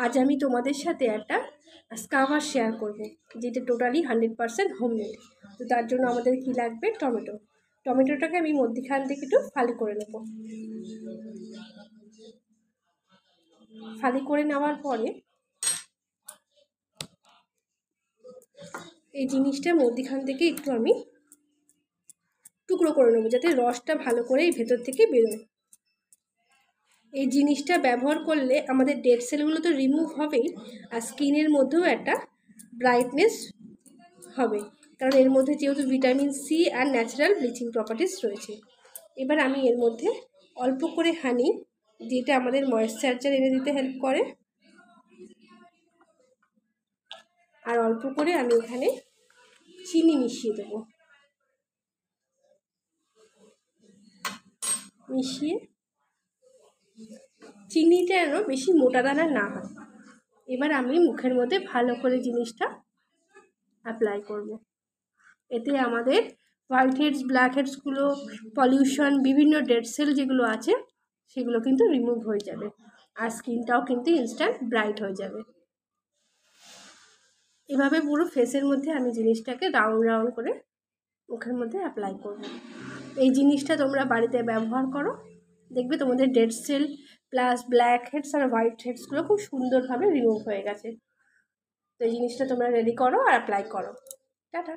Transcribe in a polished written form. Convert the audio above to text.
আজ আমি তোমাদের সাথে একটা স্কাবার শেয়ার করব, যেটা টোটালি 100% হোমমেড। তো তার জন্য আমাদের কি লাগবে, টমেটোটাকে আমি মধ্যখান থেকে একটু ফালি করে নেব। ফালি করে নেওয়ার পরে এই জিনিসটা মধ্যখান থেকে একটু আমি টুকরো করে নেবো, যাতে রসটা ভালো করে এই ভেতর থেকে বেরোয়। এই জিনিসটা ব্যবহার করলে আমাদের ডেড সেলগুলো তো রিমুভ হবেই, আর স্কিনের মধ্যেও একটা ব্রাইটনেস হবে, কারণ এর মধ্যে যেহেতু ভিটামিন সি আর ন্যাচারাল ব্লিচিং প্রপার্টিস রয়েছে। এবার আমি এর মধ্যে অল্প করে হানি, যেটা আমাদের ময়েশ্চারাইজার এনে দিতে হেল্প করে, আর অল্প করে আমি এখানে চিনি মিশিয়ে দেবো। মিশিয়ে চিনিটা যেন বেশি মোটা দানা না হয়। এবার আমি মুখের মধ্যে ভালো করে জিনিসটা অ্যাপ্লাই করব। এতে আমাদের হোয়াইট হেডস, ব্ল্যাক হেডসগুলো, পলিউশন, বিভিন্ন ডেড সেল যেগুলো আছে সেগুলো কিন্তু রিমুভ হয়ে যাবে, আর স্কিনটাও কিন্তু ইনস্ট্যান্ট ব্রাইট হয়ে যাবে। এভাবে পুরো ফেসের মধ্যে আমি জিনিসটাকে রাউন্ড রাউন্ড করে মুখের মধ্যে অ্যাপ্লাই করব। এই জিনিসটা তোমরা বাড়িতে ব্যবহার করো, দেখবে তোমাদের dead cell plus black heads আর হোয়াইট হেডসগুলো খুব সুন্দরভাবে রিমুভ হয়ে গেছে। তো এই জিনিসটা তোমরা রেডি করো আর অ্যাপ্লাই করো। টাটা।